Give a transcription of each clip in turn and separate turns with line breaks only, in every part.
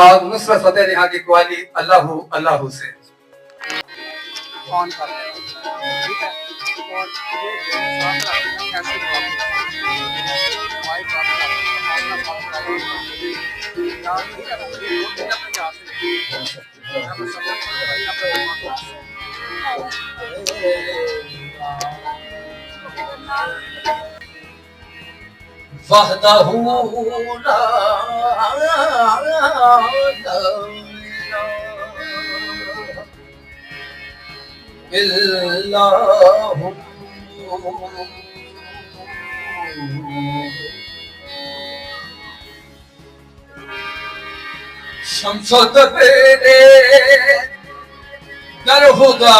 और नुसरत फतेह यहाँ की कवाली अल्लाहू अल्लाहू से
ऑन कर रहे हैं, ठीक है। और ये साथ रखना कैसे प्रॉब्लम वाई प्रॉब्लम अपना प्रॉब्लम यार, ठीक है ना, ये दो दिन अपने जा सकते हैं हम सब
वहदहू ला इल्लल्लाहु शम्सो तबरे दर खुदा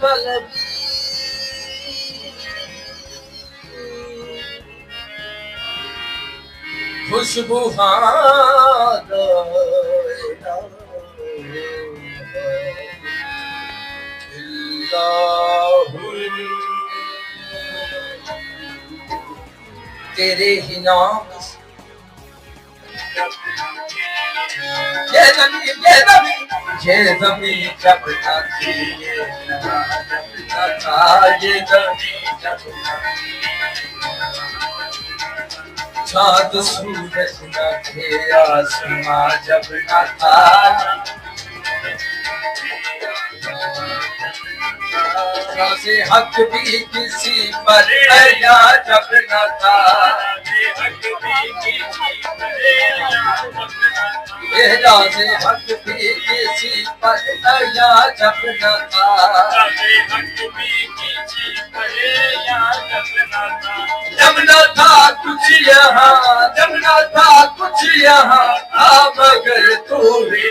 तलबी खुशबू तेरे ही नाम ये ज़मीन जब थी ये था ये ज़मीन जब चाँद सूरज न थे आसमां जब न था से हक भी किसी पर या जब न था से हक भी किसी पर या जब न था जब न था कुछ यहाँ जब न था कुछ यहाँ था मगर तू ही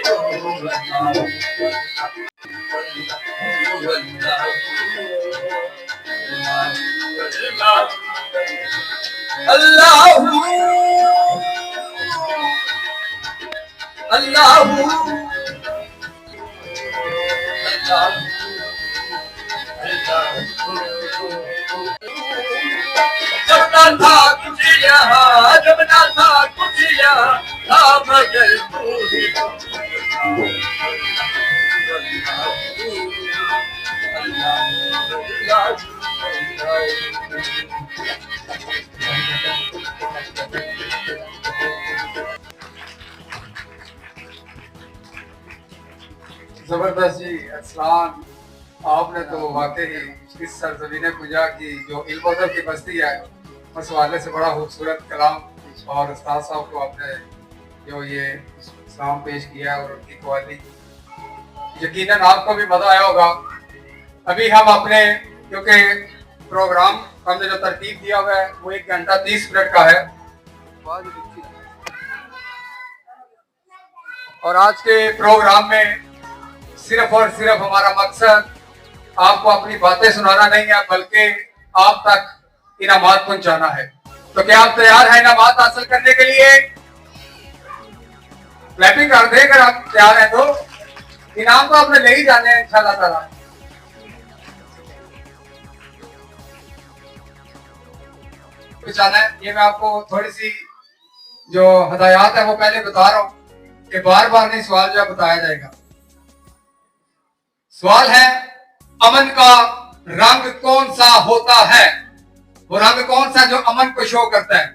अल्लाहू अल्लाहू जब ना था कुछ यहाँ जब ना था कुछ यहाँ था मगर तू ही जबरदस्त जी अस्सलाम। आपने तो वाकई इस सरजमीन पुजा की जो इल्म की बस्ती है उस हवाले से बड़ा खूबसूरत कलाम और उस्ताद साहब को आपने जो ये सलाम पेश किया और उनकी कवाली यकीनन आपको भी मजा आया होगा। अभी हम अपने क्योंकि प्रोग्राम हमने जो तरतीब दिया हुआ है वो 1 घंटा 30 मिनट का है और आज के प्रोग्राम में सिर्फ और सिर्फ हमारा मकसद आपको अपनी बातें सुनाना नहीं है बल्कि आप तक इनामात पहुंचाना है। तो क्या आप तैयार हैं इनामात हासिल करने के लिए? क्लैपिंग कर दें अगर आप तैयार हैं तो। इनाम तो आपने ले ही जाने हैं इंशाल्लाह ताला। ये मैं आपको थोड़ी सी जो हदायत है वो पहले बता रहा हूँ कि बार बार नहीं सवाल जो बताया जाएगा। सवाल है अमन का रंग कौन सा होता है? वो रंग कौन सा जो अमन को शो करता है?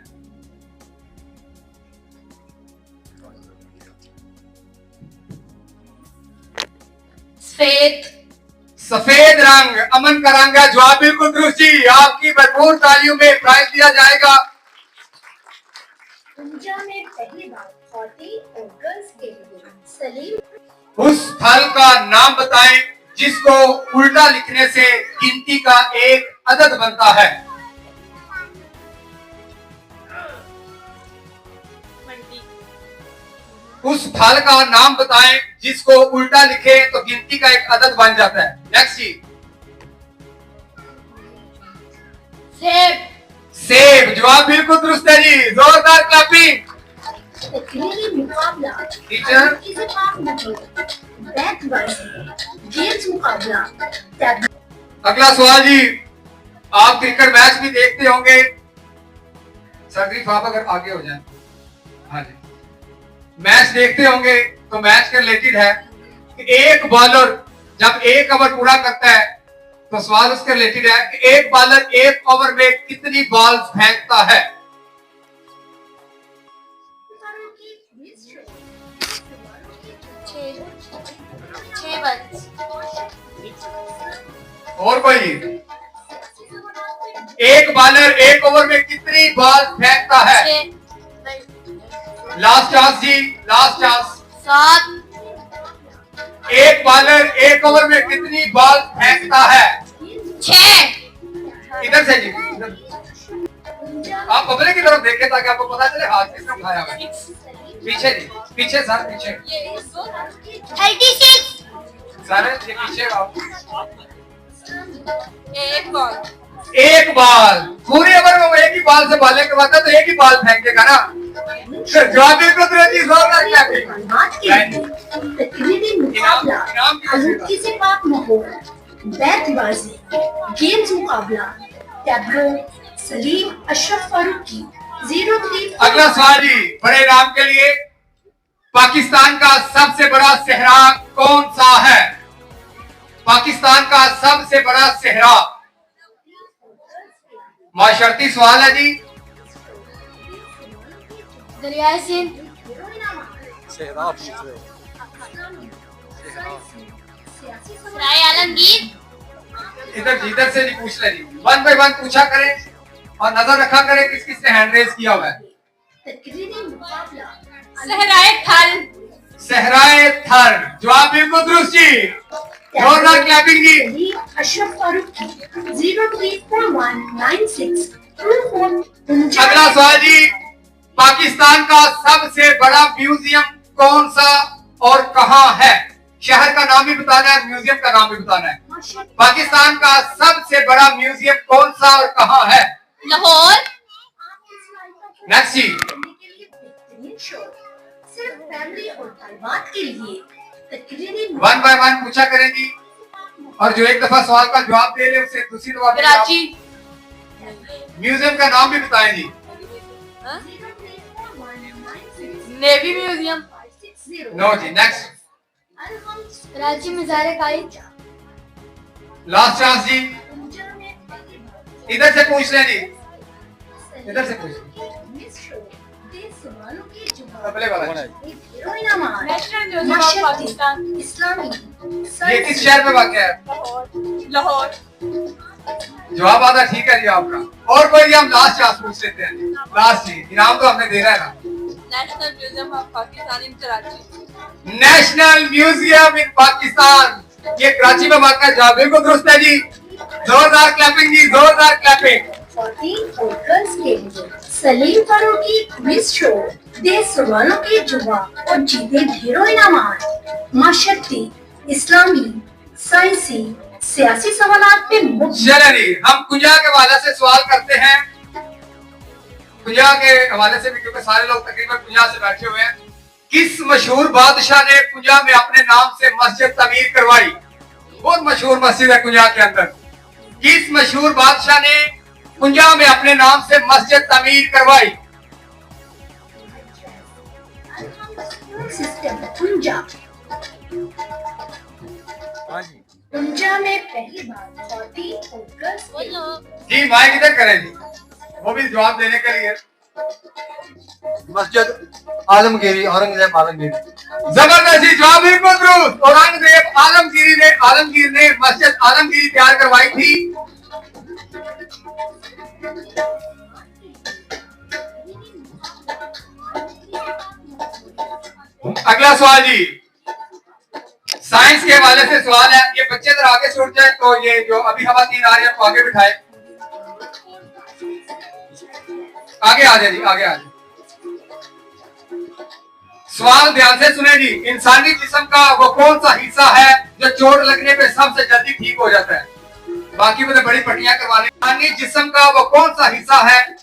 सफेद।
सफेद रंग अमन का रंग है। जवाब बिल्कुल दुरुस्त जी। आपकी भरपूर तालियों में प्राइज दिया जाएगा।
में पहली बार और गर्ल्स के लिए सलीम।
उस फल का नाम बताएं जिसको उल्टा लिखने से गिनती का एक अदद बनता है। उस फल का नाम बताएं जिसको उल्टा लिखे तो गिनती का एक अदद बन जाता है। नेक्स्ट जी।
सेब।
सेब जवाब बिल्कुल दुरुस्त है जी। जोरदार क्लैपिंग। टीचर अगला सवाल जी। आप क्रिकेट मैच भी देखते होंगे। सरदीप आप अगर आगे हो जाए। हाँ जी। मैच देखते होंगे तो मैच के रिलेटेड है कि एक बॉलर जब एक ओवर पूरा करता है तो सवाल उसके रिलेटेड है कि एक बॉलर एक ओवर में कितनी बॉल फेंकता है। और कोई एक बॉलर एक ओवर में कितनी बॉल फेंकता है? लास्ट चांस जी, लास्ट चांस।
7।
एक बॉलर एक ओवर में कितनी बॉल फेंकता है?
6।
इधर से जी, इधर। आप पब्लिक की तरफ देखें ताकि आपको पता चले हाथ किसने उठाया हुआ है। पीछे जी, पीछे सर, पीछे
36।
सर ये पीछे आओ।
एक बॉल।
एक बॉल पूरे ओवर में वो एक ही बॉल से बॉलिंग करवाता तो एक ही बॉल फेंकेगा ना। जवाब बिल्कुल दुरुस्त, जोरदार क्लैपिंग।
तकरीबी मुकाबला आलूकी से पाक माहौल बैतबाजी गेम्स मुकाबला टैब्लो सलीम अशरफ फारूकी 03।
अगला सवाल जी, बड़े इनाम के लिए पाकिस्तान का सबसे बड़ा सहरा कौन सा है? पाकिस्तान का सबसे बड़ा सहरा। माशर्ती सवाल है जी।
दरियाए सिंध। सराय आलमगीर।
इधर से जी पूछ ले जी, 1 बाय 1 पूछा करें और नजर रखा करें किस किसने हैंड रेज किया हुआ है।
तकरीबी मुकाबला
सहराए थल।
सहराए थर, जवाब बिल्कुल दुरुस्त जी, जोरदार क्लैपिंग जी।
सलीम अशरफ फारूकी 03419624।
अगला सवाल जी, पाकिस्तान का सबसे बड़ा म्यूजियम कौन सा और कहां है? शहर का नाम भी बताना है, म्यूजियम का नाम भी बताना है। पाकिस्तान का सबसे बड़ा म्यूजियम कौन सा और कहां है?
लाहौर।
नेक्स्ट जी,
बेहतरीन शो सिर्फ फैमिली और तालिबात के लिए तकरीबी
1 बाय 1 पूछा करेंगी और जो एक दफा सवाल का जवाब दे ले उसे दूसरी दफा
कराची।
म्यूजियम का नाम भी बताएं जी।
Navy museum.
नो जी, next.
Karachi Mazar Quaid.
Last chance जी, इधर से पूछ लें जी, इधर से पूछ लें। अगले वाला जी।
National museum of Pakistan.
इस्लामी
ये किस शहर में वाक़या है?
लाहौर।
जवाब आधा ठीक है जी आपका। और कोई जी, हम लास्ट चांस पूछ लेते हैं जी, लास्ट जी, इनाम तो हमने देना है ना।
National museum of Pakistan in Karachi.
National museum in Pakistan, ये कराची में वाक़या है। जवाब बिल्कुल दुरुस्त है जी, जोरदार क्लैपिंग जी, जोरदार क्लैपिंग।
14 और गर्ल्स के लिए सलीम फारूकी क्विज शो दे सवालों के जवाब और जीते ढेरों इनामात। माशरती, इस्लामी, साइंसी, सियासी सवालात पे मुफ्त।
चले जी, हम कुंजा के हवाले से सवाल करते हैं। कुंजा के हवाले से भी, क्योंकि सारे लोग तकरीबन कुंजा से बैठे हुए हैं। किस मशहूर बादशाह ने कुंजा में अपने नाम से मस्जिद तमीर करवाई? बहुत मशहूर मस्जिद है कुंजा के अंदर। किस मशहूर बादशाह ने कुंजा में अपने नाम से मस्जिद तमीर करवाई?
सिस्टम कुंजा। कुंजा में पहली बार 14 और गर्ल्स के लिए
जी माइक इधर करें जी, वो भी जवाब देने के लिए।
मस्जिद आलमगीरी, औरंगजेब आलमगीरी।
जबरदस्ती, जवाब बिल्कुल दुरुस्त। औरंगजेब आलमगीर ने मस्जिद आलमगीरी तैयार करवाई थी। अगला सवाल जी, साइंस के हवाले से सवाल है। ये बच्चे अगर आगे छूट जाए तो ये जो अभी खवातीन आ रही है तो आगे बिठाए, आगे आ जाए जी, आगे आ जाए। सवाल ध्यान से सुने जी, इंसानी जिस्म का वो कौन सा हिस्सा है जो चोट लगने पे सबसे जल्दी ठीक हो जाता है? बाकी मुझे बड़ी पट्टियां करवानी। इंसानी जिस्म का वो कौन सा हिस्सा है?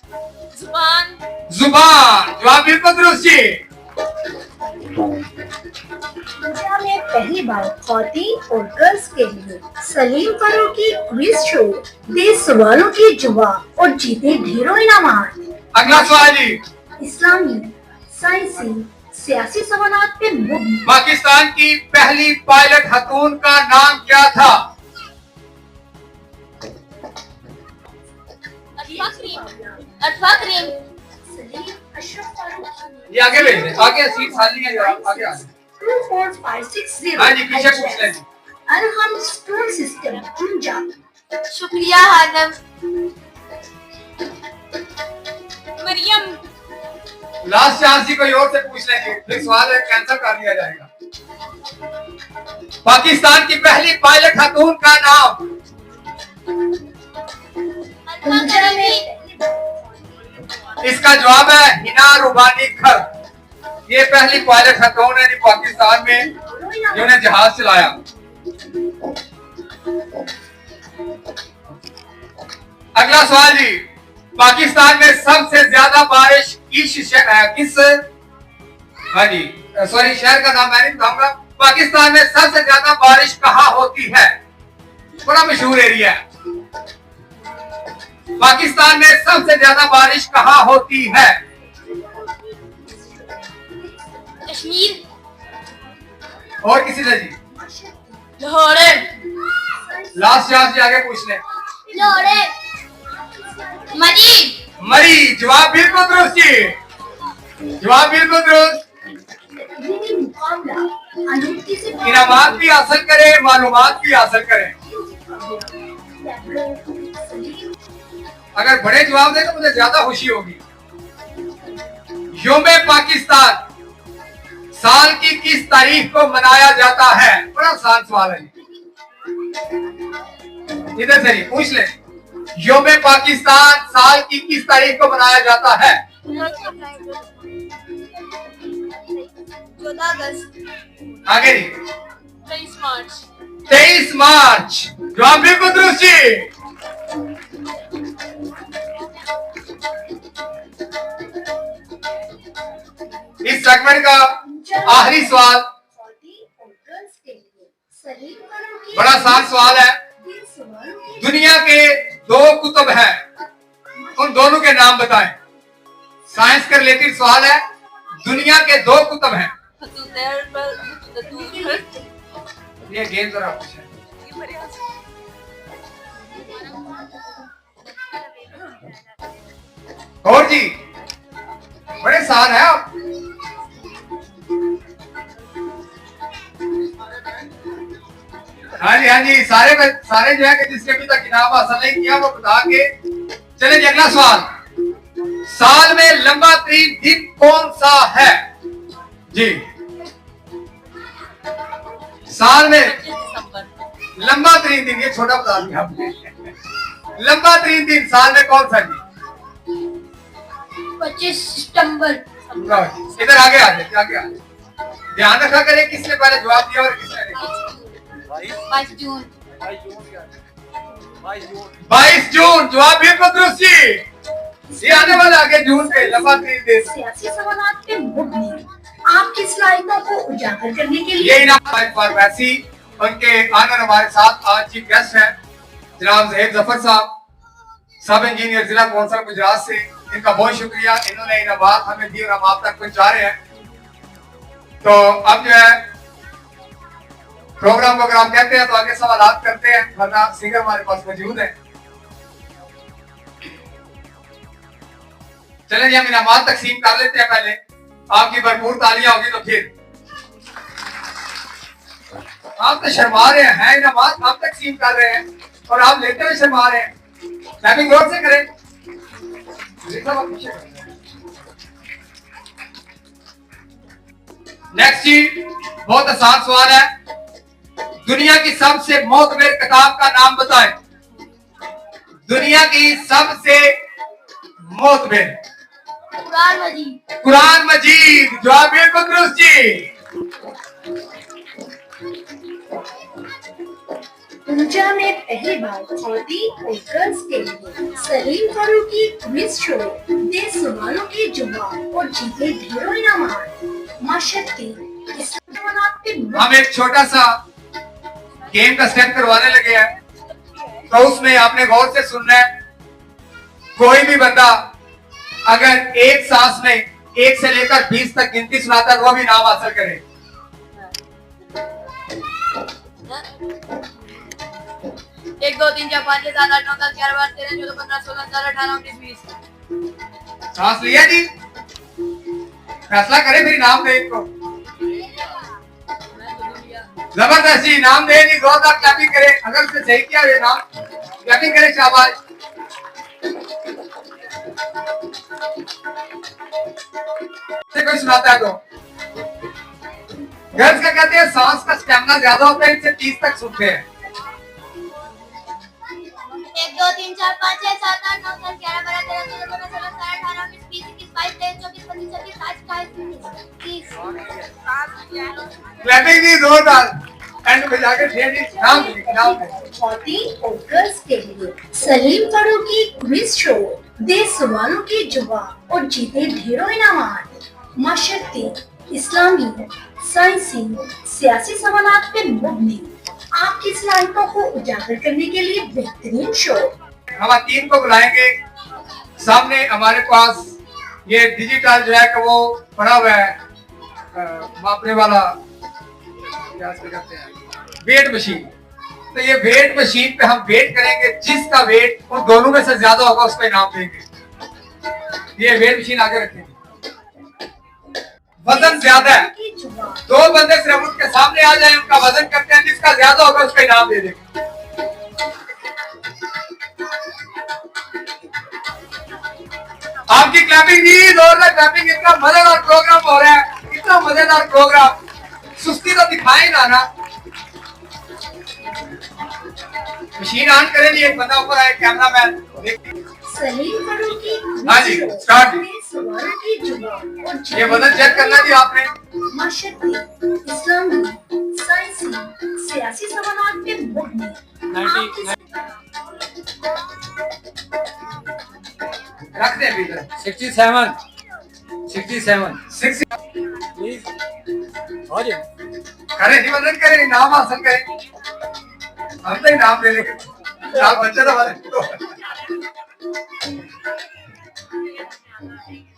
जुबान।
जुबान, जवाब बिल्कुल दुरुस्त जी।
कुंजा में पहली बार 14 और गर्ल्स के लिए सलीम फारूकी क्विज शो दे सवालों के जवाब और जीते ढेरों इनामात।
अगला सवाल जी,
इस्लामी, साइंसी, सियासी सवालात पे मुबनी।
पाकिस्तान की पहली पायलट खातून का नाम क्या था?
अटवा करीम।
सलीम अशरफ फारूकी।
ये आगे भेज दे, आगे सीट खाली है, आगे आ
24560।
हाँ जी, पीछे पूछ लें।
Arham stone system Punjab.
शुक्रिया हानम। मरियम।
लास्ट चांस जी, कोई और से पूछ लेंगे, फिर सवाल कैंसिल कर दिया जाएगा। पाकिस्तान की पहली पायलट खातून का नाम? इसका जवाब है हिना रुबानी खर। ये पहली पायलट खातून है पाकिस्तान में जिन्होंने जहाज चलाया। अगला सवाल जी, पाकिस्तान में सबसे ज्यादा बारिश किस हाँ जी सॉरी शहर का नाम मैं नहीं बताऊंगा। पाकिस्तान में सबसे ज्यादा बारिश कहाँ होती है? बड़ा मशहूर एरिया है। पाकिस्तान में सबसे ज्यादा बारिश कहाँ होती है?
कश्मीर।
और किसी ने जी?
लाहौर।
लास्ट चांस जी, आगे पूछ लें।
लाहौर। मरी।
मरी, जवाब बिल्कुल दुरुस्त जी, जवाब बिल्कुल दुरुस्त। इनामात भी हासिल करें, मालूमात भी हासिल करें। अगर बड़े जवाब दें तो मुझे ज्यादा खुशी होगी। योम पाकिस्तान साल की किस तारीख को मनाया जाता है? बड़ा आसान सवाल है, इधर से पूछ ले। योम पाकिस्तान साल की किस तारीख को मनाया जाता है?
14 अगस्त।
आगे नहीं।
23 मार्च।
23 मार्च, जवाब बिल्कुल दुरुस्त जी। इस सेगमेंट का आखिरी सवाल बड़ा आसान सवाल है। दुनिया के दो कुतुब हैं, उन दोनों के नाम बताएं। साइंस के रिलेटेड सवाल है। दुनिया के दो कुतुब हैं। ये गेम जरा पूछें। और जी बड़े आसान है आप। हाँ जी सारे जो है कि जिसने अभी तक इनाम हासिल नहीं किया वो बता के चले। अगला सवाल, साल में लंबा तरीन दिन कौन सा है? जी, साल में लंबा तरीन दिन, ये छोटा बता दिया आपने। लंबा तरीन दिन साल में कौन सा? जी
25 सितंबर।
इधर आगे आ जाए, आगे आ जाए। ध्यान रखा करें किसने पहले जवाब दिया और किसने नहीं।
22 जून।
22 जून, जवाब बिल्कुल दुरुस्त जी। ये आने वाला आगे जून पे लंबा तरीन दिन।
सियासी सवालात पे मुबनी आपकी सलाहियतों को उजागर करने के लिए
ये इनाम फार्मेसी उनके आनर हमारे साथ आज चीफ गेस्ट हैं जनाब ज़हीर जफर साहब, सब इंजीनियर जिला कौंसल गुजरात से। इनका बहुत शुक्रिया, इन्होंने इनामात हमें दिए और हम आप तक पहुंचा रहे हैं। तो अब जो है प्रोग्राम को अगर आप कहते हैं तो आगे सवालात करते हैं, वरना सिंगर हमारे पास मौजूद है। चलें जी, हम इनामात तकसीम कर लेते हैं। पहले आपकी भरपूर तालियां होगी तो फिर। आप तो शर्मा रहे हैं, इनामात आप तकसीम कर रहे हैं और आप लेते हुए शर्मा रहे हैं। टाइमिंग गौर से करें। नेक्स्ट जी, बहुत आसान सवाल है। दुनिया की सबसे मोतबर किताब का नाम बताएं। दुनिया की सबसे मोतबर।
कुरान मजीद।
कुरान मजीद, जवाब बिल्कुल दुरुस्त जी।
पूजा में पहली बार खादी और गर्ल्स के लिए सलीम फारूकी क्विज शो दे सवालों के जवाब और जीते ढेरों इनामात। माशक्ति इस सवालात पे
हम एक छोटा सा गेम का स्टेप करवाने लगे हैं, तो उसमें आपने गौर से सुनना है। कोई भी बंदा अगर एक सांस में 1 से लेकर 20 तक गिनती सुनाता है वो भी नाम हासिल करे।
1 2 3 4 5 6 7 8 9 10 11 12 13 14 15 16 17 18 19 20।
सांस लिया जी, फैसला करे फिर नाम दे इनको। जबरदस्त जी, नाम दे जी, जोरदार क्लैपिंग करे। अगर उसने सही किया ये नाम क्लैपिंग करे, शाबाश। से कोई सुनाता है तो गर्ल्स का कहते हैं सांस का स्टेमिना ज्यादा होता है, इनसे 30 तक सुनते हैं।
1 2 3 4 5 6 7 8 9 10 11 12 13 14 15 16 17 18 19 20 21 22 23 24 25 26 27 28
क्लैपिंग जी जोरदार। एंड में जाकर शेर जी नाम दे।14
और गर्ल्स के लिए सलीम फारूकी क्विज शो दे सवालों के जवाब और जीते ढेरों इनामात। माशरती, इस्लामी, साइंसी, सियासी सवालात पे मुबनी आपकी सलाहियतों को उजागर करने के लिए बेहतरीन शो।
हम टीम को बुलाएंगे। सामने हमारे पास ये डिजिटल जो है कि वो पड़ा हुआ है, मापने वाला क्या कहते हैं, वेट मशीन। तो ये वेट मशीन पे हम वेट करेंगे, जिसका वेट उन दोनों में से ज्यादा होगा उसको इनाम देंगे। ये वेट मशीन आगे रखेंगे। वजन ज्यादा है, 2 बंदे सिर्फ उनके सामने आ जाए, उनका वजन करते हैं, जिसका ज्यादा होगा उसको इनाम दे देंगे। आपकी क्लैपिंग जी, जोरदार क्लैपिंग। इतना मजेदार प्रोग्राम हो रहा है, इतना मजेदार प्रोग्राम, सुस्ती तो दिखाए ना। मशीन ऑन करें जी, एक बंदा ऊपर आए, कैमरामैन।
सलीम फारूकी
हाँ जी, स्टार्ट।
सवालों के जवाब और
ये वजन चेक करना जी आपने।
माशरती, इस्लामी, साइंसी, सियासी सवालात पे मुबनी
रख दे अभी इधर।
67
60
प्लीज हो जाए।
करें जी, वजन करें, नाम हासिल करें। हम तो इनाम दे देंगे, आप बच्चे तो वाले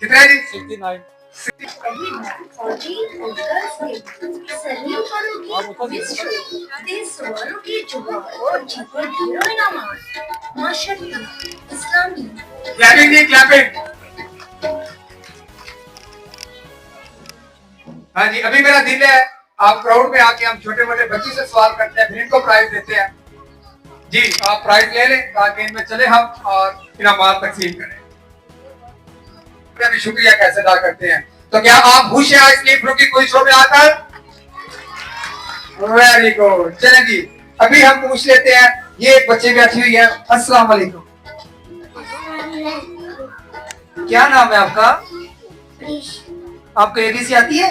कितना है जी?
69
सलीम फारूकी क्विज शो दे सवालों के जवाब और जीते ढेरों इनामात। माशरती, इस्लामी,
क्लैपिंग जी, क्लैपिंग। हाँ जी, अभी मेरा दिल है आप क्राउड में आके हम छोटे मोटे बच्चों से सवाल करते हैं, फिर इनको प्राइज देते हैं। जी, आप प्राइज ले लें ताकि इनमें चले हम और इनामात तकसीम करें। भी शुक्रिया कैसे अदा करते हैं। तो क्या आप खुश हैं इसलिए फ्रूकी कोई शो में आकर? Very good. चलें जी, अभी हम पूछ लेते हैं, ये एक बच्चे बैठी हुई है। अस्सलाम वालेकुम, क्या नाम है आपका? आपको एबीसी आती है?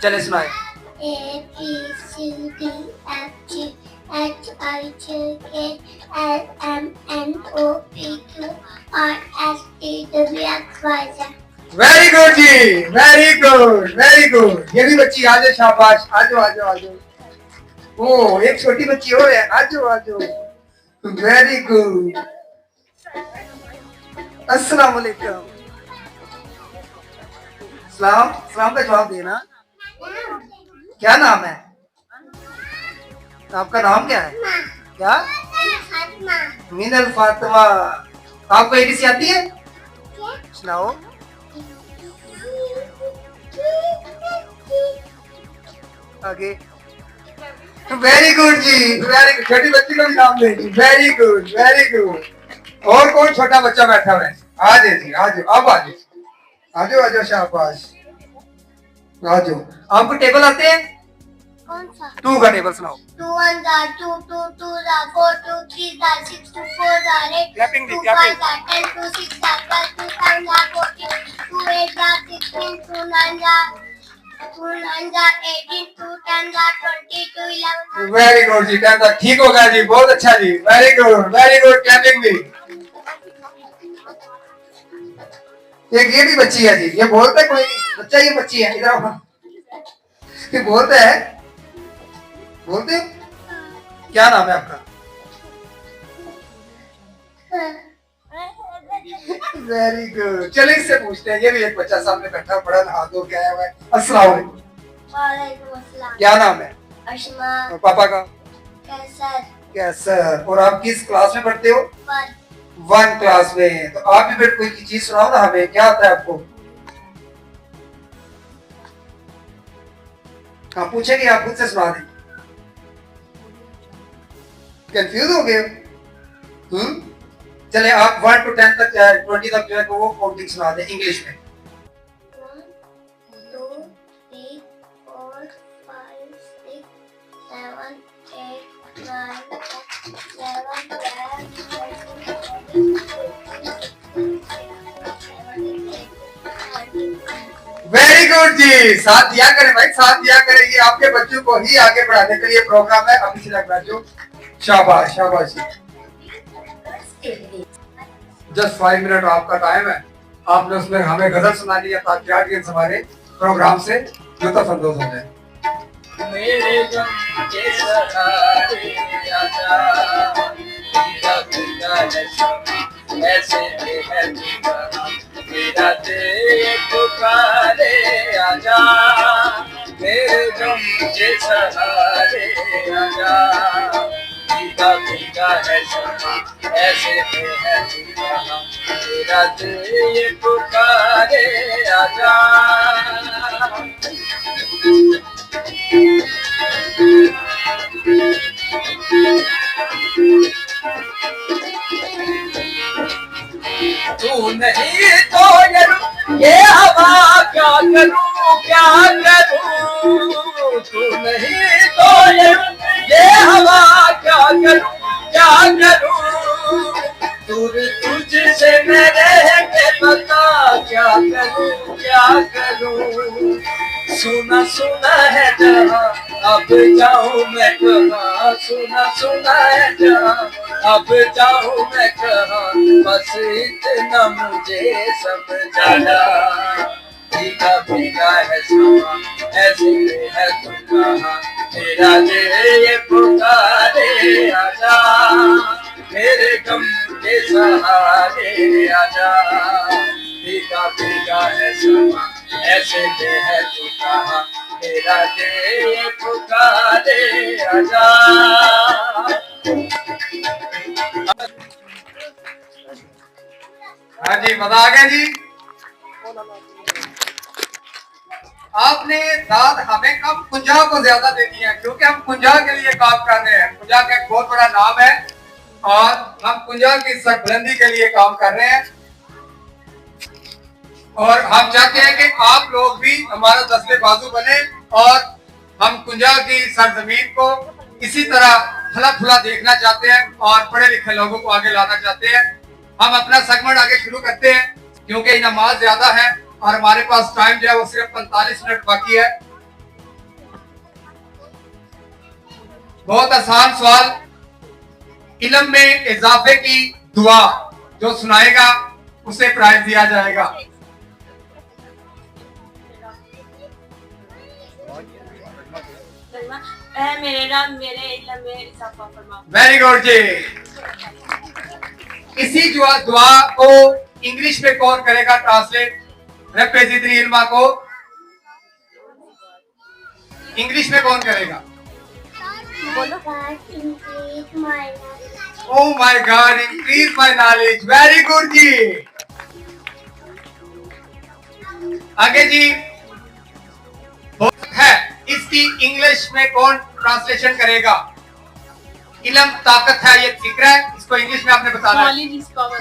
चले सुनाए।
A B C D F G H I J K L M N O P Q R S T W X Y Z।
Very good जी, वेरी गुड, वेरी गुड। ये भी बच्ची आ जाओ, शाबाश। आ जाओ, आ जाओ, आ जाओ। ओ, एक छोटी बच्ची और है, आ जाओ, आ जाओ। Very good. अस्सलाम वालेकुम। सलाम, सलाम का जवाब देना। क्या नाम है आपका? नाम क्या है? क्या? मिनल फातिमा। आपको एबीसी आती है? सुनाओ। आगे। वेरी गुड जी, वेरी गुड। छोटी बच्ची को भी नाम दे। Very good, very good. और कौन छोटा बच्चा बैठा हुआ है? आ जाए जी, आ जाओ, अब आ जाओ, आ जाओ, आ जाओ, शाबाश, आ जाओ। आपको टेबल आते हैं?
कौन सा?
2 का टेबल सुनाओ।
2 1 2 2 2 4 2 3 6 2 4 8
Clapping
2
दी,
5 10 2 6 12 2 7 14 2 8 16 2 9 2 9 18 2 10 20 2 11।
वेरी गुड जी, 10 तक ठीक हो गया जी, बहुत अच्छा जी, very good, very good. Clapping भी। एक ये भी बच्ची है जी, ये बोलते कोई बच्चा, ये बच्ची है, इधर आओ। ये बोलते है, बोलते क्या नाम है आपका? Very good. चलिए इससे पूछते हैं, ये भी एक बच्चा सामने बैठा पड़ा हाथ धो के आया हुआ है। अस्सलाम वालेकुम।
वालेकुम अस्सलाम।
क्या नाम है?
अशमा।
और पापा का?
कैसर।
कैसर। और आप किस क्लास में पढ़ते हो? 1 क्लास में। तो आप भी फिर कोई चीज सुनाओ ना हमें, क्या आता है आपको? हाँ पूछेंगे, आप खुद से सुना दें। कंफ्यूज हो गए? चले आप 1 to 10 तक 20 तक जो है वो काउंटिंग सुना दें इंग्लिश में।
1 2 3 4 5 6 7 8 9
वेरी गुड जी, साथ दिया करें भाई, साथ दिया करें। ये आपके बच्चों को ही आगे बढ़ाने के लिए प्रोग्राम है। अभी से लग जो शाबाश शाबाश जी। जस्ट 5 मिनट आपका टाइम है, आपने उसमें हमें गजल सुना लिया ताकि ऑडियंस हमारे प्रोग्राम से लुत्फअंदोज हो जाए।
मेरे गम के सहारे आजा, भीगा भीगा है समा, ऐसे में है भीगा, मेरा दिल पुकारे आजा, मेरे गम के सहारे आजा, भीगा भीगा है समा, ऐसे में है भीगा, मेरा दिल पुकारे आजा। तू नहीं तो ये हवा क्या करूं क्या करूं, तू नहीं तो ये हवा क्या करूं क्या करूं, दूर तुझसे मैं रह के बता क्या करूं क्या करूं, सुना सुना है जहाँ अब जाऊं मैं कहाँ, सुना सुना है जहाँ अब जाऊं मैं कहाँ, बस इतना मुझे समझाना, भीगा भीगा है समा, ऐसे है तू कहाँ, मेरा दिल ये पुकारे आजा, मेरे गम के सहारे आजा, भीगा भीगा है समा, ऐसे में है तू कहाँ, मेरा दिल पुकारे आजा।
हाँ जी, मजा आ गया जी। आपने दाद हमें कम कुंजा को ज्यादा देनी है, क्योंकि हम कुंजा के लिए काम कर रहे हैं। कुंजा का एक बहुत बड़ा नाम है और हम कुंजा की सरबुलंदी के लिए काम कर रहे हैं, और हम चाहते हैं कि आप लोग भी हमारा दस्ते बाजू बने और हम कुंजा की सरजमीन को इसी तरह फला फुला देखना चाहते हैं और पढ़े लिखे लोगों को आगे लाना चाहते हैं। हम अपना सेगमेंट आगे शुरू करते हैं, क्योंकि नमाज ज्यादा है और हमारे पास टाइम जो है वो सिर्फ 45 मिनट बाकी है। बहुत आसान सवाल, इल्म में इजाफे की दुआ जो सुनाएगा उसे प्राइज दिया जाएगा।
मेरे रब मेरे इल्म में इजाफा फरमा।
वेरी गुड जी। इसी दुआ को इंग्लिश में कौन करेगा ट्रांसलेट? रब्बे ज़िदनी इल्मा को इंग्लिश में कौन करेगा? Oh my god, increase my knowledge. Very good जी। आगे जी है, इसकी इंग्लिश में कौन ट्रांसलेशन करेगा? इल्म ताकत है, ये फिक्र है, इसको इंग्लिश में आपने बताना है।
Knowledge is power.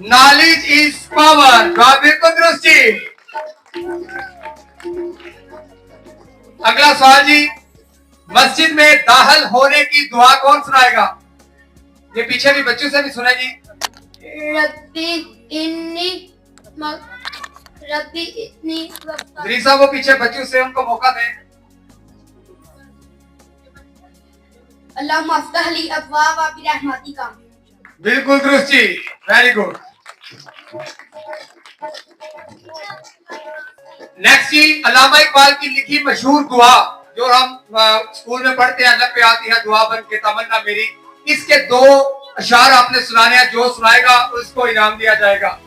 Knowledge is power. बिल्कुल दुरुस्त जी। अगला सवाल जी, मस्जिद में दाखिल होने की दुआ कौन सुनाएगा? ये पीछे भी बच्चों से भी सुना जी।
रब्बी इन्नी रब्बी इतनी
दरीसा वो पीछे बच्चों से, उनको मौका दें।
अल्लाह मफ्तह ली अब्वाब बिरहमतिका।
बिल्कुल दुरुस्त जी, वेरी गुड। नेक्स्ट जी, अल्लामा इकबाल की लिखी मशहूर दुआ जो हम स्कूल में पढ़ते हैं, लब पे आती है दुआ बन के तमन्ना मेरी, इसके 2 अशार आपने सुनाने हैं, जो सुनाएगा उसको इनाम दिया जाएगा।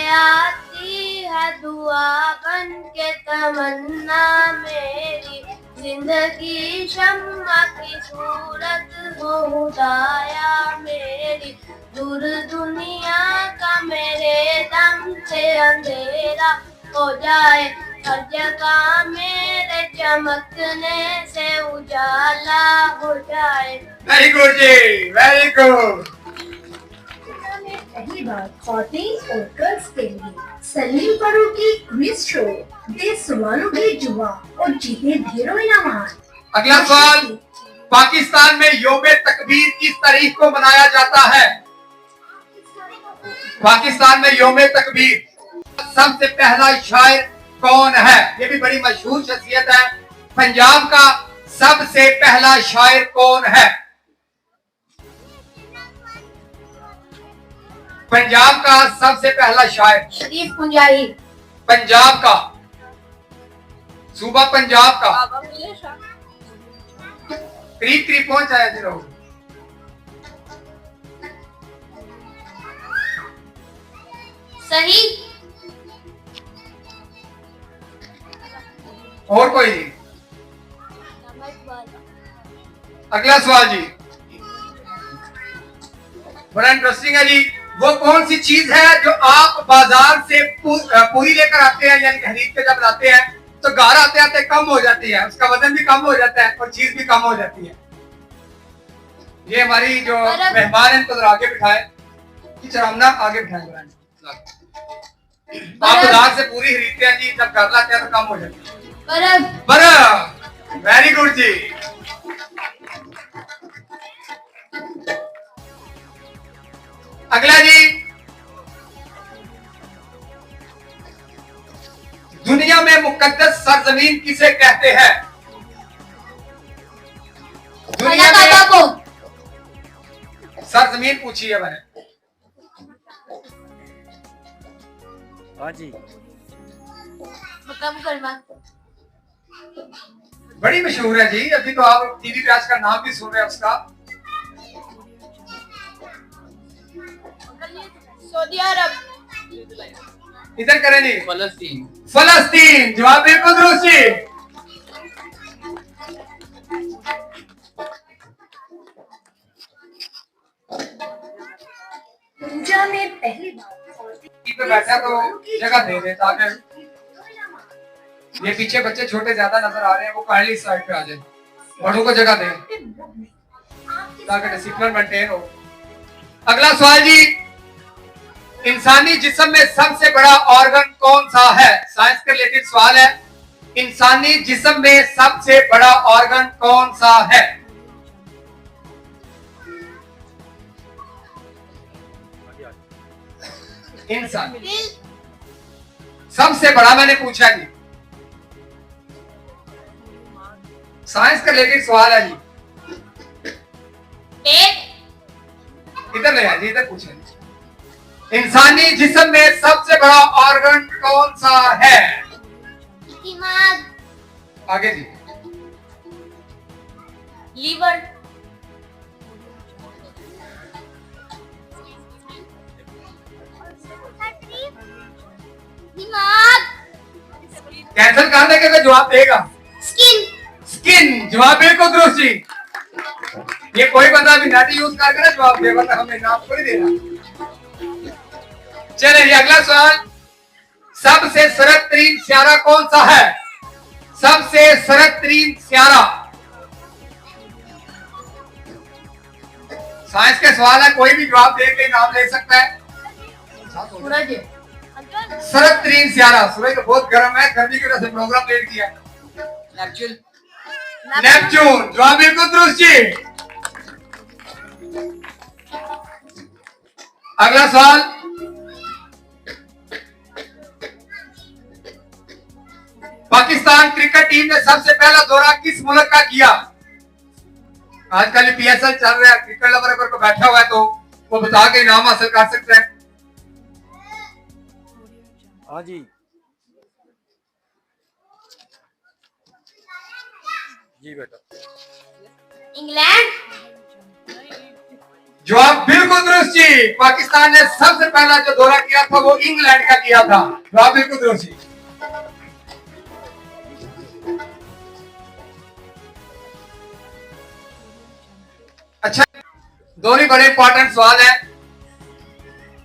आती है दुआ बन के तमन्ना मेरी, जिंदगी शम्मा की सूरत हो खुदाया मेरी, दूर दुनिया का मेरे दम से अंधेरा हो जाए, हर जगह मेरे चमकने से उजाला हो जाए।
वेरी गुड जी, वेरी गुड।
में पहली बार खौतीन और गर्ल्स के लिए सलीम फारूकी क्विज शो दे सवालों के जवाब और जीते ढेरों इनामात।
अगला सवाल, पाकिस्तान में यौम तकबीर किस तारीख को मनाया जाता है? पाकिस्तान में यौम तकबीर सबसे पहला शायर कौन है? ये भी बड़ी मशहूर शख्सियत है। पंजाब का सबसे पहला शायर कौन है? पंजाब का सबसे पहला शायर
शरीफ पुंजाई।
पंजाब का, सूबा पंजाब का। करीब करीब पहुंच आया जी लोग।
सही।
और कोई नहीं? अगला सवाल जी, बड़ा इंटरेस्टिंग है जी। वो कौन सी चीज है जो आप बाजार से पूरी लेकर आते हैं, यानी खरीद के जब लाते हैं तो घर आते आते कम हो जाती है, उसका वजन भी कम हो जाता है और चीज भी कम हो जाती है? ये हमारी जो मेहमान है, इनको आगे बिठाए, हम ना आगे बिठाए। आप बाजार से पूरी खरीदते हैं जी, जब घर लाते हैं तो कम हो जाती है।
बर्फ।
बर्फ। वेरी गुड जी। अगला जी, दुनिया में मुकद्दस सरजमीन किसे कहते हैं? दुनिया में सरजमीन पूछी है मैंने।
हाँ जी,
बड़ी मशहूर है जी, अभी तो आप टीवी पे आज का नाम भी सुन रहे हैं उसका।
सऊदी अरब।
इधर करें जी।
फलस्तीन।
फलस्तीन। जवाब बिल्कुल दुरुस्त जी।
पूजा में पहली बार
पे बैठा तो जगह दे दे ताकि ये पीछे बच्चे छोटे ज्यादा नजर आ रहे हैं, वो काइंडली साइड पे आ जाए, बड़ों को जगह दें ताकि डिसिप्लिन मेंटेन हो। अगला सवाल जी, इंसानी जिस्म में सबसे बड़ा ऑर्गन कौन सा है? साइंस के रिलेटेड सवाल है। इंसानी जिस्म में सबसे बड़ा ऑर्गन कौन सा है? इंसान सबसे बड़ा मैंने पूछा जी, साइंस का रिलेटेड सवाल है जी। इधर ले आइए, इधर पूछे। इंसानी जिस्म में सबसे बड़ा ऑर्गन कौन सा है?
दिमाग।
आगे जी।
लीवर।
दिमाग।
कैंसर कहां देगा तो जवाब देगा?
स्किन।
स्किन। जवाब बिल्कुल दुरुस्त जी। ये कोई बंदा भी नेट यूज करके ना जवाब देगा तो हमें नाम थोड़ी देना। चलिए अगला सवाल, सबसे सरद तरीन सियारा कौन सा है? सबसे सरद तरीन सियारा। साइंस के सवाल है, कोई भी जवाब दे के नाम ले सकता है।
सूरज।
सरद तरीन सियारा। सूरज तो बहुत गर्म है, गर्मी की वजह से प्रोग्राम लेट किया।
नेपच्यून।
नेपच्यून। जवाब बिल्कुल दुरुस्त जी। अगला सवाल, पाकिस्तान क्रिकेट टीम ने सबसे पहला दौरा किस मुल्क का किया? आजकल पीएसएल चल रहा है, क्रिकेट लवर अगर को बैठा हुआ है तो वो बता के इनाम हासिल कर सकते हैं।
हाँ जी, जी बेटा।
इंग्लैंड।
जवाब बिल्कुल दुरुस्त जी। पाकिस्तान ने सबसे पहला जो दौरा किया था वो इंग्लैंड का किया था। जवाब बिल्कुल दुरुस्त जी। अच्छा, दोनों बड़े इंपॉर्टेंट सवाल है।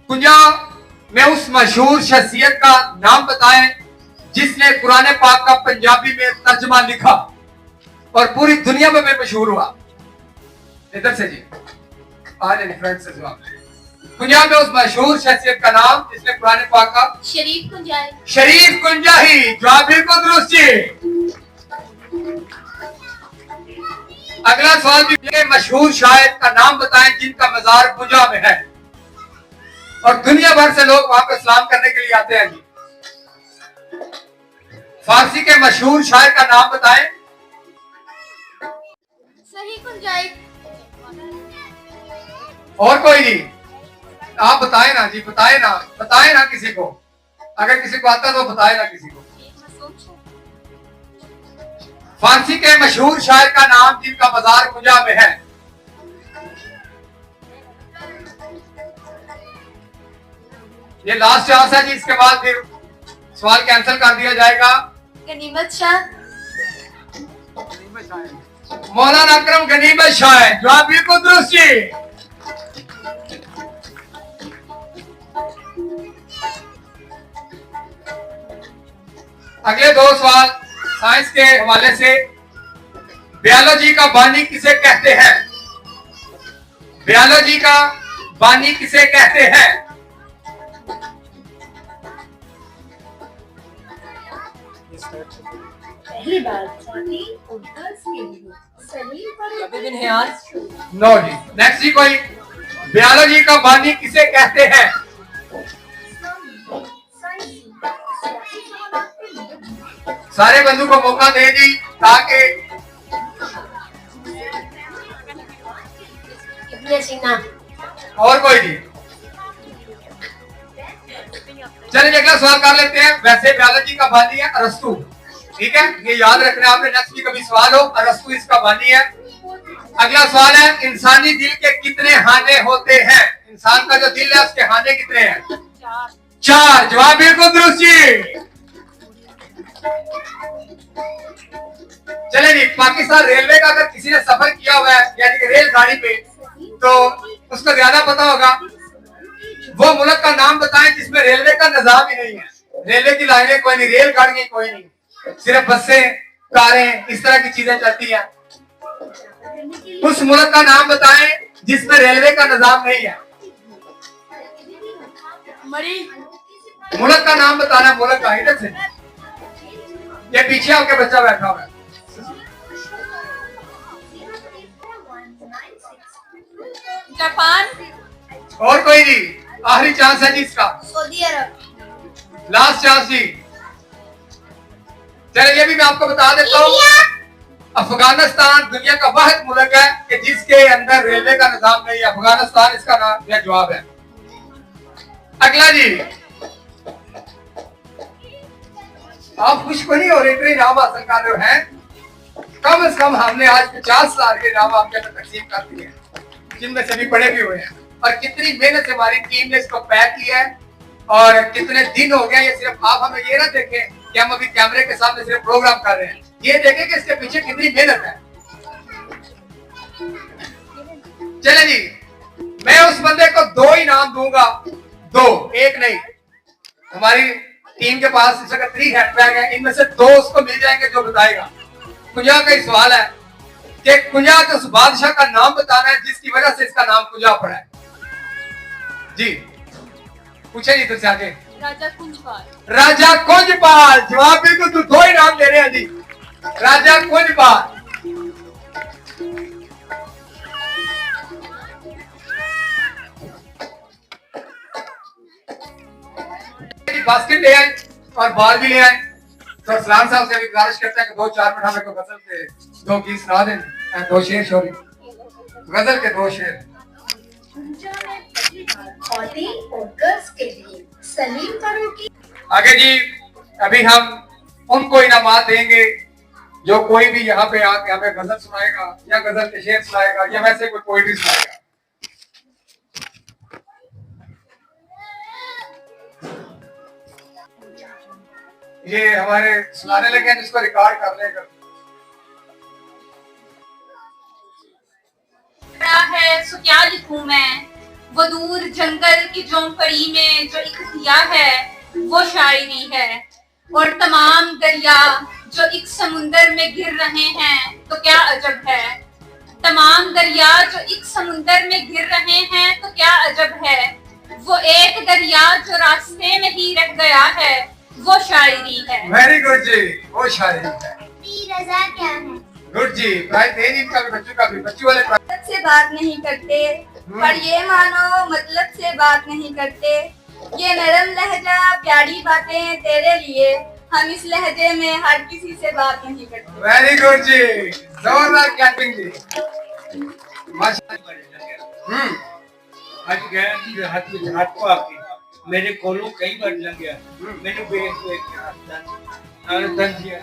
कुंजा में उस मशहूर शख्सियत का नाम बताएं जिसने कुरान पाक का पंजाबी में तर्जुमा लिखा और पूरी दुनिया में भी मशहूर हुआ। इधर से जी, आज फ्रेंड से जवाब। कुंजा में उस मशहूर शख्सियत का नाम जिसने कुरान पाक का
शरीफ कुंजाई।
शरीफ कुंजाही। जवाब बिल्कुल दुरुस्त जी। अगला सवाल भी ये मशहूर शायर का नाम बताएं जिनका मजार कुंजा में है और दुनिया भर से लोग वहां पर सलाम करने के लिए आते हैं जी। फारसी के मशहूर शायर का नाम बताएं।
सही कुंजाई।
और कोई नहीं, आप बताएं ना जी, बताएं ना किसी को। अगर किसी को आता तो बताए ना किसी को। फारसी के मशहूर शायर का नाम जिनका मजार कुंजा में है। ये लास्ट चांस है जी, इसके बाद फिर सवाल कैंसिल कर दिया जाएगा।
गनीमत शाह।
मौलाना अकरम गनीमत शाह है। जवाब बिल्कुल दुरुस्त जी। अगले दो सवाल साइंस के हवाले से। बायोलॉजी का बानी किसे कहते हैं? बायोलॉजी का बानी किसे कहते हैं?
पहली बात स्वाति और गर्ल्स के लिए सलीम फारूकी।
नो जी। नेक्स्ट जी कोई। बायोलॉजी का बानी किसे कहते हैं? सारे बंधु को मौका दे जी ताकि और कोई नहीं। चलिए अगला सवाल कर लेते हैं। वैसे बायोलॉजी का बानी है अरस्तु, ठीक है, ये याद रखना आपने। नेक्स्ट भी कभी सवाल हो, अरस्तु इसका बानी है। अगला सवाल है, इंसानी दिल के कितने हाने होते हैं? इंसान का जो दिल है उसके हाने कितने हैं? 4। जवाब बिल्कुल दुरुस्त जी। चले जी, पाकिस्तान रेलवे का अगर किसी ने सफर किया हुआ है यानी कि रेलगाड़ी पे, तो उसको ज्यादा पता होगा। वो मुल्क का नाम बताएं जिसमें रेलवे का निजाम ही नहीं है। रेलवे की लाइनें कोई नहीं, रेलगाड़ियां कोई नहीं, सिर्फ बसें, कारें, इस तरह की चीजें चलती हैं। उस मुल्क का नाम बताएं जिसमें रेलवे का निजाम नहीं है।
मरी।
मुल्क का नाम बताना, मुल्क का। इधर से ये पीछे आपके बच्चा बैठा हुआ है।
जापान।
और कोई नहीं, आखिरी चांस है जी इसका।
सऊदी अरब।
लास्ट चांस जी। चलिए ये भी मैं आपको बता देता हूँ। अफगानिस्तान दुनिया का वाहिद मुल्क है कि जिसके अंदर रेलवे का निजाम नहीं है। अफगानिस्तान इसका नाम या जवाब है। अगला जी, आप खुश को नहीं हो रहे, इतने इनाम हासिल कर रहे हैं। कम से कम हमने आज 50,000 के इनाम आपके अंदर तकसीम कर दिए हैं, जिनमें सभी पढ़े भी हुए हैं। और कितनी मेहनत से हमारी टीम ने इसको पैक किया है और कितने दिन हो गया। ये सिर्फ आप हमें ये ना देखें कि हम अभी कैमरे के सामने सिर्फ प्रोग्राम कर रहे हैं, ये देखें कि इसके पीछे कितनी मेहनत है। चले जी, मैं उस बंदे को 2 इनाम दूंगा, 2, एक नहीं। हमारी टीम के पास इस वक्त 3 हैंडबैग है, इनमें से 2 उसको मिल जाएंगे जो बताएगा। कुंजा का ही सवाल है कि कुंजा के उस बादशाह का नाम बताना है जिसकी वजह से इसका नाम कुंजा पड़ा है। जी पूछे जी तुझसे आगे।
राजा कुंजपाल।
राजा कुंजपाल। जवाब बिल्कुल, तू 2 इनाम दे रहे हैं जी। राजा कुंजपाल। बास्केट ले आए और बॉल भी ले आए। तो सलाम साहब से भी गुजारिश करते हैं कि 2-4 मिनट हमें को गजल के 2 गीत सुना दें, 2 शेर शोरी गजल के 2 शेर।
खौतीन और गर्ल्स के लिए सलीम फारूकी।
आगे जी, अभी हम उनको इनामात देंगे जो कोई भी यहाँ पे आके हमें गजल सुनाएगा या गजल के शेर सुनाएगा या वैसे कोई पोइट्री सुनाएगा। ये हमारे सुनाने लगे हैं, जिसको रिकॉर्ड कर लेगा।
है सो क्या लिखूं मैं, वो दूर जंगल की झोंपड़ी में जो एक दिया है वो शायरी है। और तमाम दरिया जो एक समुंदर में गिर रहे हैं तो क्या अजब है। तमाम दरिया जो एक समुंदर में गिर रहे हैं तो क्या अजब है। वो एक दरिया जो रास्ते में ही रह गया है वो शायरी है।
वेरी गुड जी, वो शायरी है।
रजा क्या है?
गुड जी, प्राइज दे इनका भी, बच्चों का भी, बच्चों वाले
मतलब से बात नहीं करते, पर ये मानो मतलब से बात नहीं करते। ये नरम लहजा प्यारी बातें तेरे लिए, हम इस लहजे में हर किसी से बात नहीं करते।
वेरी गुड जी, जोरदार क्लैपिंग जी।
ਅੱਜ ਗਿਆ ਜੀ ਹੱਥ ਵਿੱਚ ਹੱਥ ਪਾ ਕੇ ਮੇਰੇ ਕੋਲੋਂ ਕਈ ਵਾਰ ਲੰਘਿਆ ਮੈਨੂੰ ਵੇਖ ਵੇਖ ਕੇ ਹੱਸਦਾ ਨਾਲ ਦੰਦੀਆਂ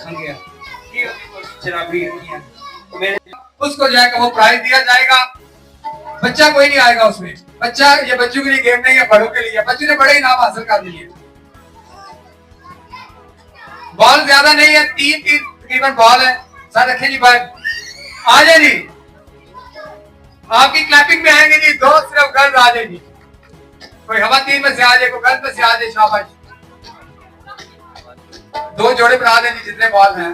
ਖੰਗਿਆ ਕੀ ਉਹਦੀ ਕੋਲ ਸ਼ਰਾਬੀ ਰੱਖੀਆਂ मेरे
उसको जो है वो प्राइज दिया जाएगा। बच्चा कोई नहीं आएगा उसमें, बच्चा ये बच्चों के लिए गेम नहीं है, बड़ों के लिए। बच्चों ने बड़े इनाम हासिल कर लिए। बॉल ज्यादा नहीं है, तीन तकरीबन बॉल है। सर रखें जी बाहर, आ जाए जी, आपकी क्लैपिंग में आएंगे जी। दो सिर्फ गर्ल्स आ जाए जी, कोई हवा तीन में से आ जाए, कोई गर्ल्स में से आ जाए। शाबाश, दो जोड़े बना दें जी जितने बॉल हैं।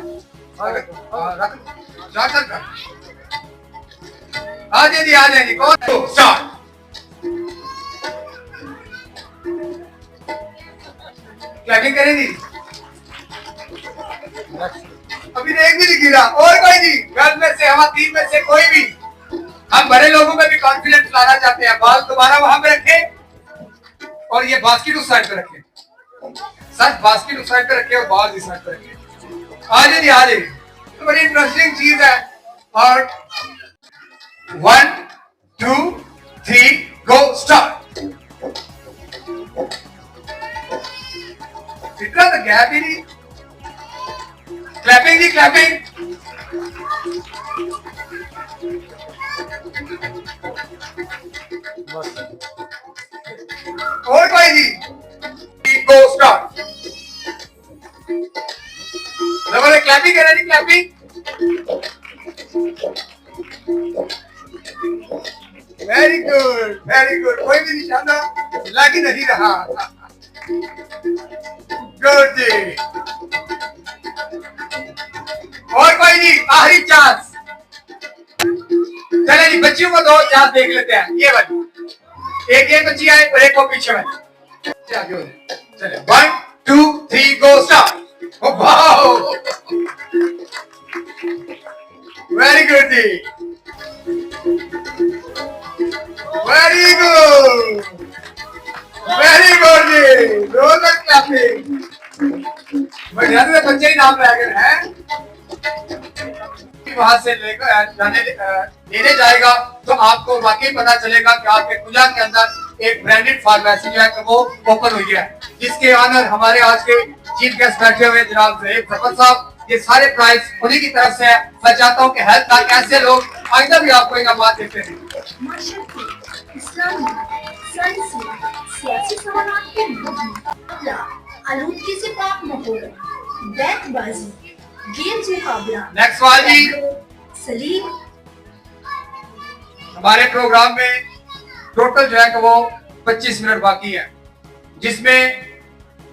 रख आ जाए जी, आ जाए जी। कौन स्टार्ट? क्लैपिंग करें जी। अभी एक भी नहीं गिरा। और कोई नहीं, गर्ल में से, हवा तीन में से कोई भी। हम बड़े लोगों में भी कॉन्फिडेंस लाना चाहते हैं। बॉल दोबारा वहां पे रखें और ये बास्केट उस साइड पे रखें। सच बास्केट उस साइड पे रखें और बॉल इस साइड पे रखें। आ जाए जी, आ जाए। तो बड़ी इंटरेस्टिंग चीज है। और 1 2 3 गो स्टार्ट। इतना तो गैप ही नहीं। क्लैपिंग जी, क्लैपिंग। और कोई जी, गो स्टार्ट। लोगों क्लैपिंग करें जी, clapping. Very good, very good. कोई भी निशाना लग ही नहीं रहा। गुड जी। और कोई नहीं, आखिरी चांस। चले जी, बच्चियों को दो चांस देख लेते हैं। ये वाली एक ये बच्ची आए और एक को पीछे में। चले 1 2 3 गो स्टार्ट। वेरी गुड जी, वेरी गुड, वेरी गुड जी। दोनों क्लैपिंग। बढ़िया से बच्चे ही नाम रह गए हैं। वहां से लेकर लेने जाएगा तो आपको वाकई पता चलेगा कि आपके खुजा के अंदर एक ब्रांडेड फार्मेसी जो है वो ओपन हुई है, जिसके ऑनर हमारे आज के चीफ गेस्ट बैठे हुए जनाब ज़हीर जफर साहब। ये सारे प्राइज उन्हीं की तरफ से है। मैं चाहता हूँ कि हेल्थ तक ऐसे लोग आइंदा भी आपको इनामात देते हैं।
माशरती, इस्लामी, साइंसी, सियासी सवालात के मुकाबला, आलूदगी से पाक माहौल, बैतबाजी, गेम्स मुकाबला।
नेक्स्ट सवाल जी।
सलीम,
हमारे प्रोग्राम में टोटल जो है कि वो 25 मिनट बाकी है, जिसमें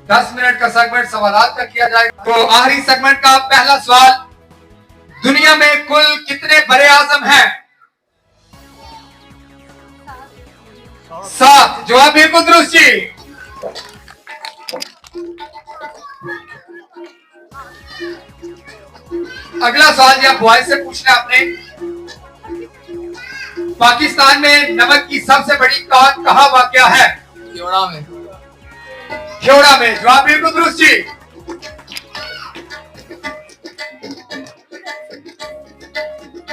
10 मिनट का सेगमेंट सवालात का किया जाएगा। तो आखिरी सेगमेंट का पहला सवाल, दुनिया में कुल कितने बड़े आजम हैं? 7। जवाब बिल्कुल दुरुस्त जी। अगला सवाल जी, आप बॉयज से पूछना है आपने। पाकिस्तान में नमक की सबसे बड़ी कान कहाँ वाक़या है?
जोड़ा में।
खेवड़ा में। जवाब बिल्कुल दुरुस्त जी।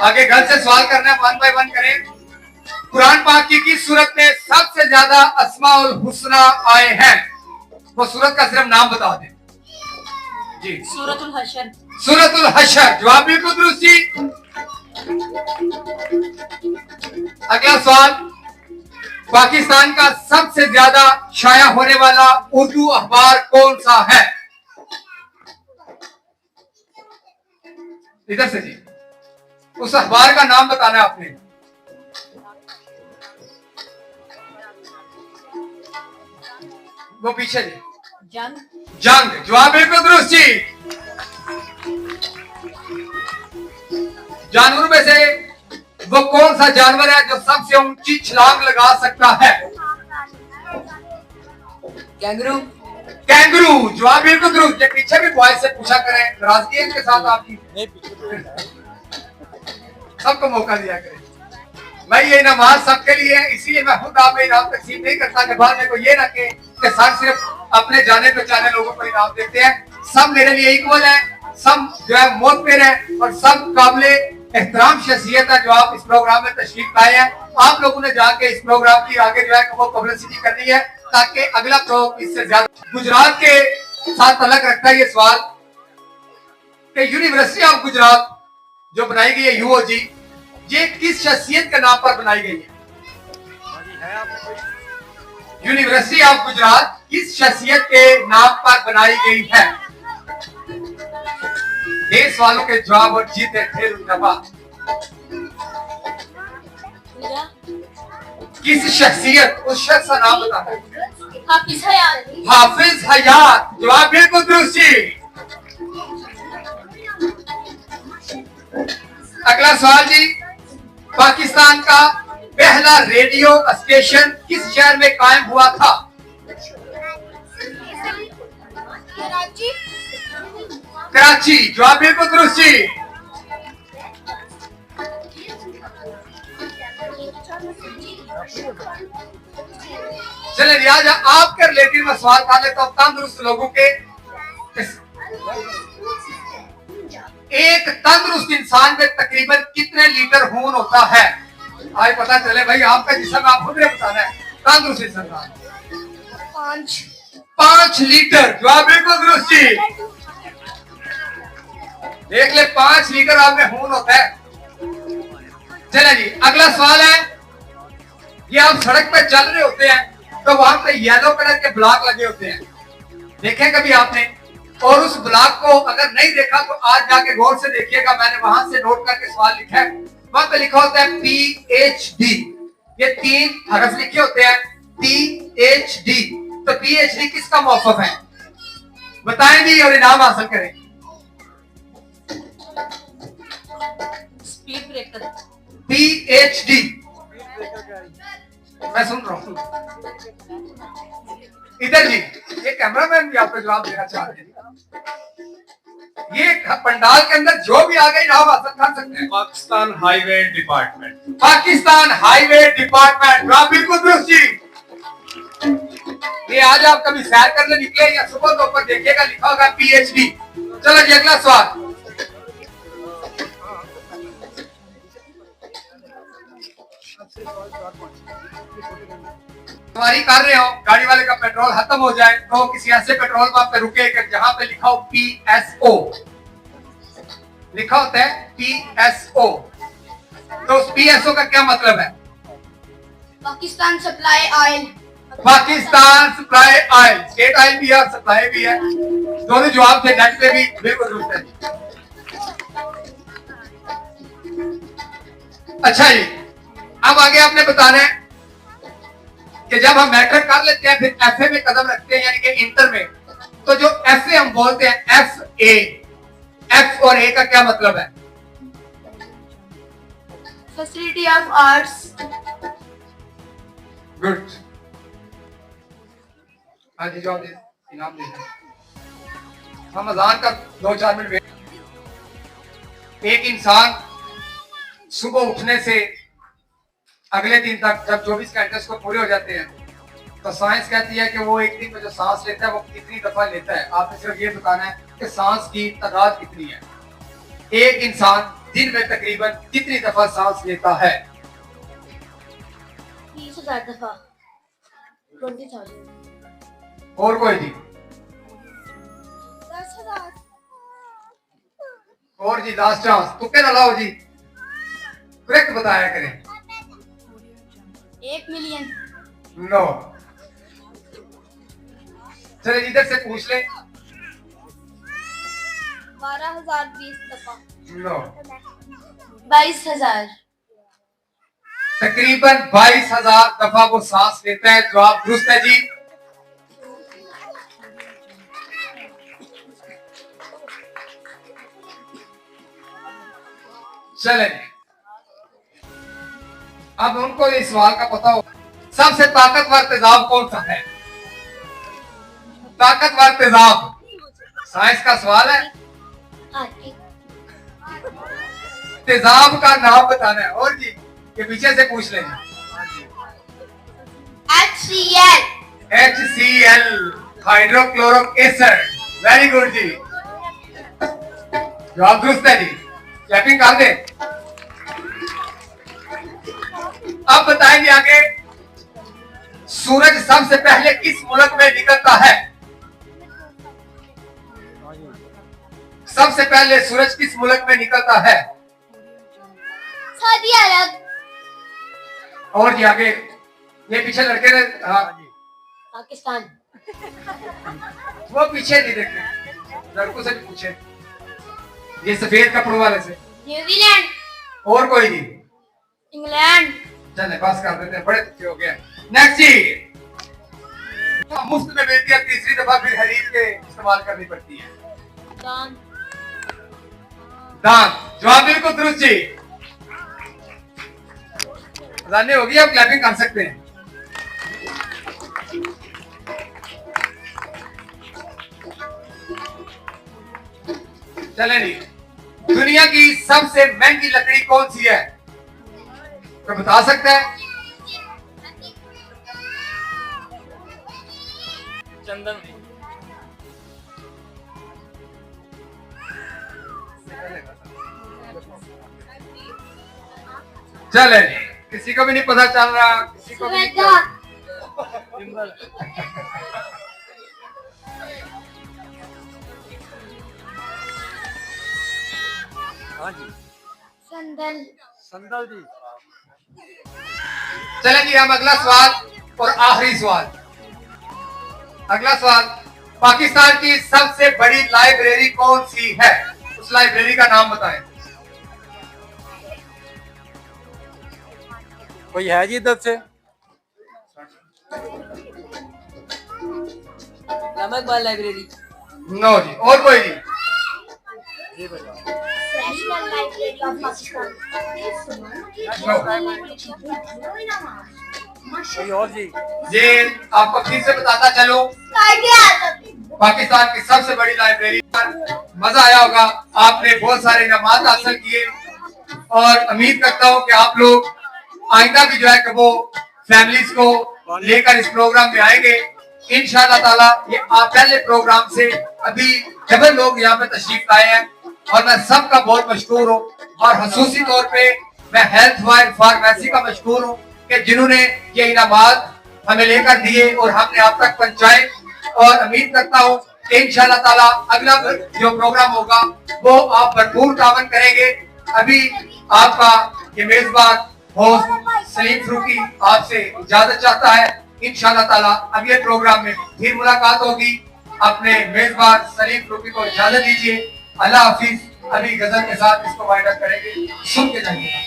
आगे घर से सवाल करना है, 1 बाय 1 करें। कुरान पाक की किस सूरत में सबसे ज्यादा अस्माउल हुस्ना आए हैं? वो सूरत का सिर्फ नाम बता दें जी।
सूरतुल हशर।
सूरतुल हशर, जवाब बिल्कुल दुरुस्त जी। अगला सवाल, पाकिस्तान का सबसे ज्यादा शाया होने वाला उर्दू अखबार कौन सा है? इधर से जी, उस अखबार का नाम बताना है आपने। वो पीछे जी, जंग, जवाब बिल्कुल दुरुस्त जी। जानवरों में से वो कौन सा जानवर है जो सबसे ऊंची छलांग लगा सकता है?
कैंगरू।
कैंगरू, जवाब बिल्कुल दुरुस्त। ये पीछे भी बॉयज से पूछा करें, नाराजगी है इनके साथ आपकी? सबको मौका दिया करें भाई, ये नमाज सबके लिए है, इसीलिए मैं खुद आप में इनाम तकसीम नहीं करता कि बाद में को ये ना कि सर सिर्फ अपने जाने पहचाने लोगों को इनाम देते हैं। सब मेरे लिए इक्वल है, सब जो है मोहतर है और सब काबिले एहतराम शख्सियत है जो आप इस प्रोग्राम में तशरीफ लाए हैं। आप लोगों ने जाके इस प्रोग्राम की आगे जो है वो पब्लिसिटी करनी है ताकि अगला प्रोग्राम इससे ज्यादा। गुजरात के साथ तल्लुक रखता है ये सवाल कि यूनिवर्सिटी ऑफ गुजरात जो बनाई गई है यूओजी, ये किस शख्सियत के नाम पर बनाई गई है? यूनिवर्सिटी ऑफ गुजरात किस शख्सियत के नाम पर बनाई गई है? 10 सवालों के जवाब और जीते फिर दफा। किस शख्सियत, उस शख्स का नाम बताना है।
हाफिज हयात।
हाफिज हयात, जवाब बिल्कुल दुरुस्त जी। अगला सवाल जी, पाकिस्तान का पहला रेडियो स्टेशन किस शहर में कायम हुआ था? कराची, जवाब बिल्कुल दुरुस्त जी। चले रियाज, आपके रिलेटेड में सवाल कर लेता हूं। तंदुरुस्त लोगों के, एक तंदुरुस्त इंसान में तकरीबन कितने लीटर खून होता है? आज पता चले भाई, आपका जिस्म आप खुद ने बताना है। तंदुरुस्त इंसान 5 लीटर, जवाब बिल्कुल दुरुस्त जी। देख ले, 5 लीटर आप में खून होता है। चले जी, अगला सवाल है, ये आप सड़क पे चल रहे होते हैं तो वहां पे येलो कलर के ब्लॉक लगे होते हैं, देखे कभी आपने? और उस ब्लॉक को अगर नहीं देखा तो आज जाके गौर से देखिएगा, मैंने वहां से नोट करके सवाल लिखा है। वहां पे लिखा होता है PhD, ये 3 हरफ लिखे होते हैं PhD। तो PhD किसका मौसफ है? बताएं जी और इनाम हासिल करें।
Speed breaker.
PhD, मैं सुन रहा हूँ। इधर जी, ये कैमरामैन भी आपको जवाब देना चाहते हैं। ये पंडाल के अंदर जो भी आ गए नाम हासिल कर सकते हैं।
Pakistan highway department.
Pakistan highway department, जवाब बिल्कुल दुरुस्त जी। ये आज आप कभी सैर करने निकले या सुबह के ऊपर देखिएगा लिखा होगा PhD। चलो जी, अगला सवाल, सवारी कर रहे हो, गाड़ी वाले का पेट्रोल खत्म हो जाए तो किसी ऐसे पेट्रोल पंप पे रुके कि जहां पे लिखा हो PSO, लिखा होता है PSO। तो उस PSO का क्या मतलब है?
Pakistan supply oil.
Pakistan supply oil, state oil भी है और सप्लाई भी है। दोनों जवाब थे, नेट पे भी बिल्कुल दुरुस्त है। अच्छा जी, अब आगे आपने बताना है कि जब हम मैट्रिक कर लेते हैं फिर FA में कदम रखते हैं यानी कि इंटर में, तो जो FA हम बोलते हैं FA, F और A का क्या मतलब है?
Facility of arts.
गुड, आज जवाब दे, इनाम दे दें। हम अजान का 2-4 मिनट वेट। एक इंसान सुबह उठने से अगले दिन तक जब 24 घंटे उसको पूरे हो जाते हैं तो साइंस कहती है कि वो एक दिन में जो सांस लेता है वो कितनी दफा लेता है। आपने सिर्फ ये बताना है कि सांस की तादाद कितनी है। एक इंसान दिन में तकरीबन कितनी दफा सांस लेता है?
30,000 दफा। 20,000।
और कोई नहीं?
10,000।
और जी लास्ट चांस, तुक्के ना लाओ जी, करेक्ट बताया करें।
1 मिलियन।
नो, चले इधर से पूछ ले।
12,020 दफा।
नो,
22,000।
तकरीबन 22,000 दफा वो सांस लेता है। जवाब दुरुस्त है जी। चले, अब उनको इस सवाल का पता हो, सबसे ताकतवर तेजाब कौन सा है? ताकतवर तेजाब, साइंस का सवाल है। तेजाब का नाम बताना है। और जी ये पीछे से पूछ लेंगे।
HCl।
HCl, hydrochloric acid. Very good जी, जवाब दुरुस्त है जी। क्लैपिंग कर दे। अब बताएंगे आगे, सूरज सबसे पहले किस मुल्क में निकलता है? सबसे पहले सूरज किस मुल्क में निकलता है?
सऊदी अरब।
और जी आगे, ये पीछे लड़के ने, हाँ
पाकिस्तान।
वो पीछे नहीं देखते, लड़कों से भी पूछे। ये सफेद कपड़ों वाले से।
न्यूजीलैंड।
और कोई नहीं।
इंग्लैंड।
चले बस कर देते हैं, बड़े तुक्के हो गए। नेक्स्ट जी, मुफ्त में मिलती है, तीसरी दफा फिर खरीद के इस्तेमाल करनी पड़ती है।
दान।
दान, जवाब बिल्कुल दुरुस्त जी। अजाने होगी, आप क्लैपिंग कर सकते हैं। चले जी, दुनिया की सबसे महंगी लकड़ी कौन सी है? तो बता सकते हैं?
चंदन।
चले जी, किसी को भी नहीं पता चल रहा, किसी को भी नहीं।
हाँ जी,
संदल।
संदल जी।
चले जी, हम अगला सवाल और आखिरी सवाल। अगला सवाल, पाकिस्तान की सबसे बड़ी लाइब्रेरी कौन सी है? उस लाइब्रेरी का नाम बताएं।
कोई है जी इधर से?
इकबाल लाइब्रेरी।
नो जी, और कोई नहीं।
National library of Pakistan.
कोई और जी?
ये आपको फिर से बताता चलो, पाकिस्तान की सबसे बड़ी लाइब्रेरी पर मजा आया होगा। आपने बहुत सारे इनामात हासिल किए और उम्मीद करता हूँ कि आप लोग आइंदा भी जो है कि वो फैमिलीज को लेकर इस प्रोग्राम में आएंगे इंशाअल्लाह ताला। ये आप पहले प्रोग्राम से अभी डबल लोग यहाँ पे तशरीफ लाए हैं और मैं सबका बहुत मशहूर हूँ। और खसूसी तौर पे मैं हेल्थ वायर फार्मेसी का मशहूर हूँ कि जिन्होंने ये इनामात हमें लेकर दिए और हमने आप तक पहुंचाए। और उम्मीद करता हूँ कि इंशाअल्लाह ताला अगला जो प्रोग्राम होगा वो आप भरपूर तावन करेंगे। अभी आपका ये मेजबान होस्ट सलीम फरूकी आपसे इजाजत चाहता है। इंशाअल्लाह ताला अगले प्रोग्राम में फिर मुलाकात होगी। अपने मेजबान सलीम फरूकी को इजाजत दीजिए। अल्लाह हाफिज। अभी गजल के साथ इसको वाइंड अप करेंगे, सुन के जाइएगा।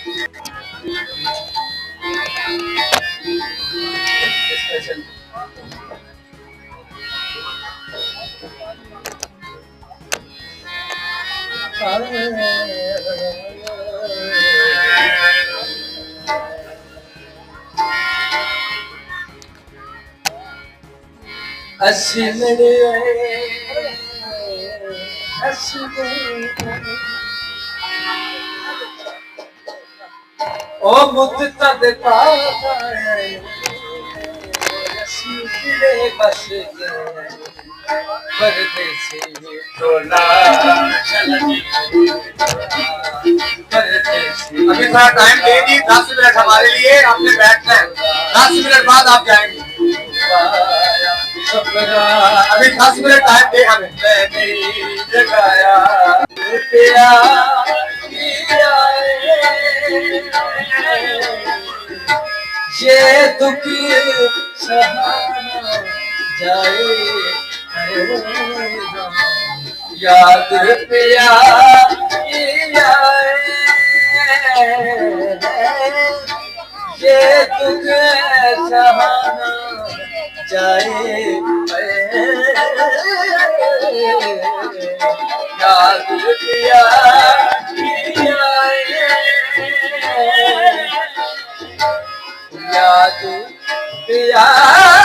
ओ मुद्दा देता बस परदेसी टोला परदेसी।
अभी थोड़ा टाइम देगी, 10 मिनट हमारे लिए, आपने बैठना है। 10 मिनट बाद आप जाएंगे। अभी 10 मिनट टाइम दे हमें।
मैंने जगाया प्यार ये दुख सहाना जाए याद प्यार ये दुख सहाना जाए याद प्यार याद प्यार